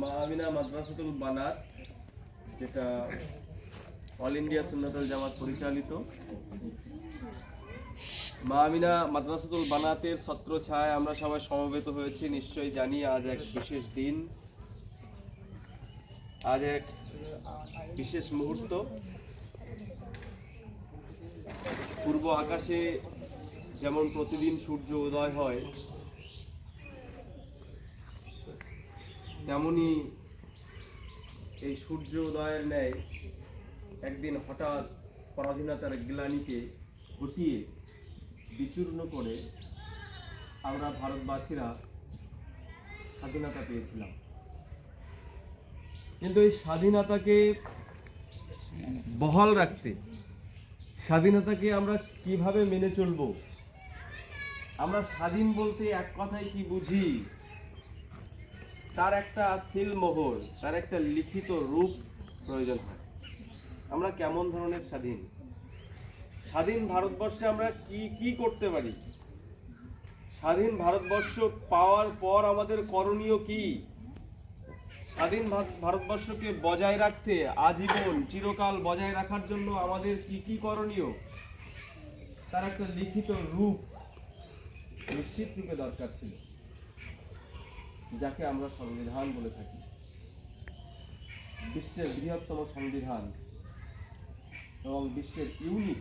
মা আমিনা মাদ্রাসাতুল বানাত, যেটা all India Sunnatul জামাত পরিচালিত। মা আমিনা মাদ্রাসাতুল বানাতের ছত্রছায়ায় আমরা সবাই সমবেত হয়েছি। নিশ্চয়ই জানি আজ এক বিশেষ দিন, আজ এক বিশেষ মুহূর্ত। পূর্ব আকাশে যেমন প্রতিদিন সূর্য উদয় হয়, তেমনি এই সূর্য উদয়ের ন্যায় একদিন হঠাৎ পরাধীনতার গ্লানিকে হটিয়ে বিচূর্ণ করে আমরা ভারতবাসীরা স্বাধীনতা পেয়েছিলাম। কিন্তু এই স্বাধীনতাকে বহাল রাখতে, স্বাধীনতাকে আমরা কিভাবে মেনে চলব? আমরা স্বাধীন বলতে এক কথায় কি বুঝি? তার একটা সিলমোহর, তার একটা লিখিত রূপ প্রয়োজন হয়। আমরা কেমন ধরনের স্বাধীন? স্বাধীন ভারতবর্ষে আমরা কি কি করতে পারি? স্বাধীন ভারতবর্ষ পাওয়ার পর আমাদের করণীয় কি? স্বাধীন ভারতবর্ষকে বজায় রাখতে, আজীবন চিরকাল বজায় রাখার জন্য আমাদের কি কি করণীয়, তার একটা লিখিত রূপ নিশ্চিত রূপে দরকার ছিল, যাকে আমরা সংবিধান বলে থাকি। বিশ্বের বৃহত্তম সংবিধান এবং বিশ্বের ইউনিক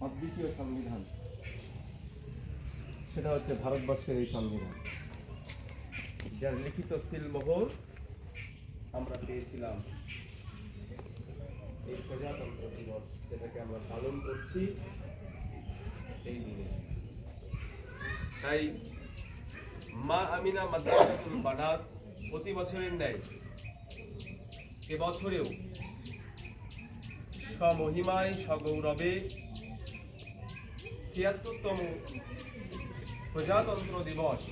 অদ্বিতীয় সংবিধান, সেটা হচ্ছে ভারতবর্ষের এই সংবিধান, যার লিখিত সিলমোহর আমরা পেয়েছিলাম এই প্রজাতন্ত্র দিবস, যেটাকে আমরা পালন করছি এই দিনে। তাই মা আমিনা মাদ্রাসাতুল বানাত প্রতি বছরের ন্যায় এবছরেও স্বমহিমায় সগৌরবে ৭৬তম প্রজাতন্ত্র দিবস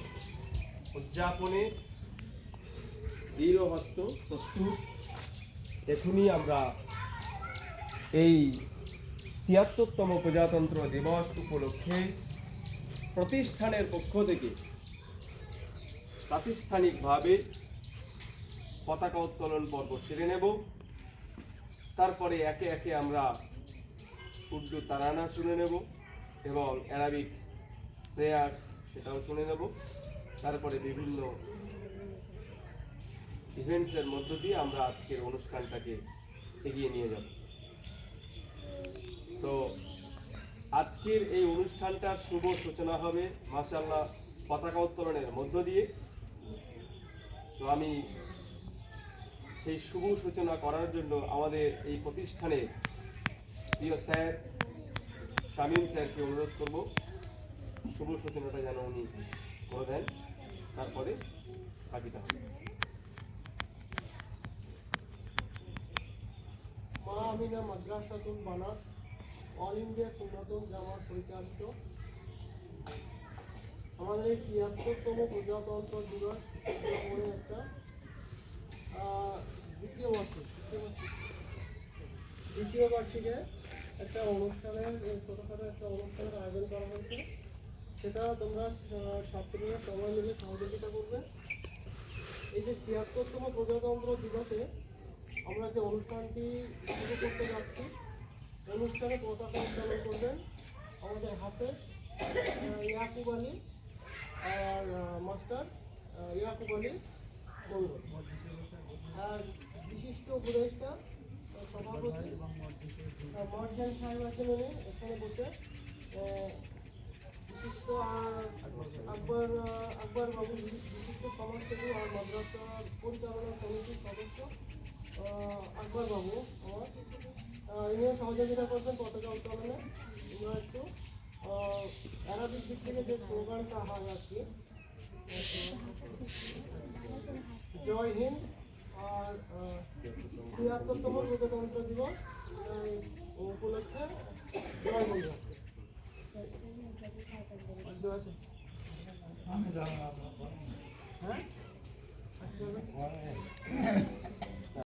উদযাপনে দৃঢ়হস্ত প্রস্তুত। এখনই আমরা এই ৭৬তম প্রজাতন্ত্র দিবস উপলক্ষে প্রতিষ্ঠানের পক্ষ থেকে প্রাতিষ্ঠানিকভাবে পতাকা উত্তোলন পর্ব সেরে নেব। তারপরে একে একে আমরা উর্দু তারানা শুনে নেব এবং অ্যারাবিক প্রেয়ার সেটাও শুনে নেব। তারপরে বিভিন্ন ইভেন্টসের মধ্য দিয়ে আমরা আজকের অনুষ্ঠানটাকে এগিয়ে নিয়ে যাব। তো আজকের এই অনুষ্ঠানটার শুভ সূচনা হবে মাশাআল্লাহ পতাকা উত্তোলনের মধ্য দিয়ে। তো আমি সেই শুভ সূচনা করার জন্য আমাদের এই প্রতিষ্ঠানের প্রিয় স্যার শামীম স্যারকে অনুরোধ করব, শুভ সূচনাটা যেন উনি করে দেন, তারপরে বাকিটা হবে। মা আমিনা মাদ্রাসাতুল বানাত অল ইন্ডিয়া সুন্নাতুল জামাত পরিচালিত আমাদের এই ৭৬তম প্রজাতন্ত্র দিবস উদযাপনে একটা দ্বিতীয় বার্ষিকে একটা অনুষ্ঠানের ছোটোখাটো একটা অনুষ্ঠানের আয়োজন করা হয়েছে। সেটা তোমরা ছাত্রীরা সবাই মিলে সহযোগিতা করবে। এই যে ৭৬তম প্রজাতন্ত্র দিবসে আমরা যে অনুষ্ঠানটি শুরু করতে যাচ্ছি, অনুষ্ঠানে পতাকা উত্তোলন করবেন আমাদের হাফেজ ইয়াকুব আলী আর মাস্টার ইয়াকুব আলী মঙ্গল, আর বিশিষ্ট উপদেষ্টা সভাপতি মর্জান সাহেব আছেন, উনি এখানে বসে। বিশিষ্ট আকবর বাবু বিশিষ্ট সমাজসেবী আর মাদ্রাসা পরিচালনা কমিটির সদস্য আকবর বাবু আমার, ইনিও সহযোগিতা করবেন পতাকা উত্তোলনে। আমরা একটু অ্যারাবিক দিক থেকে যে স্লোগানটা হয় আর কি, জয় হিন্দ আর ৭৬তম প্রজাতন্ত্র দিবস উপলক্ষে জয় হিন্দ।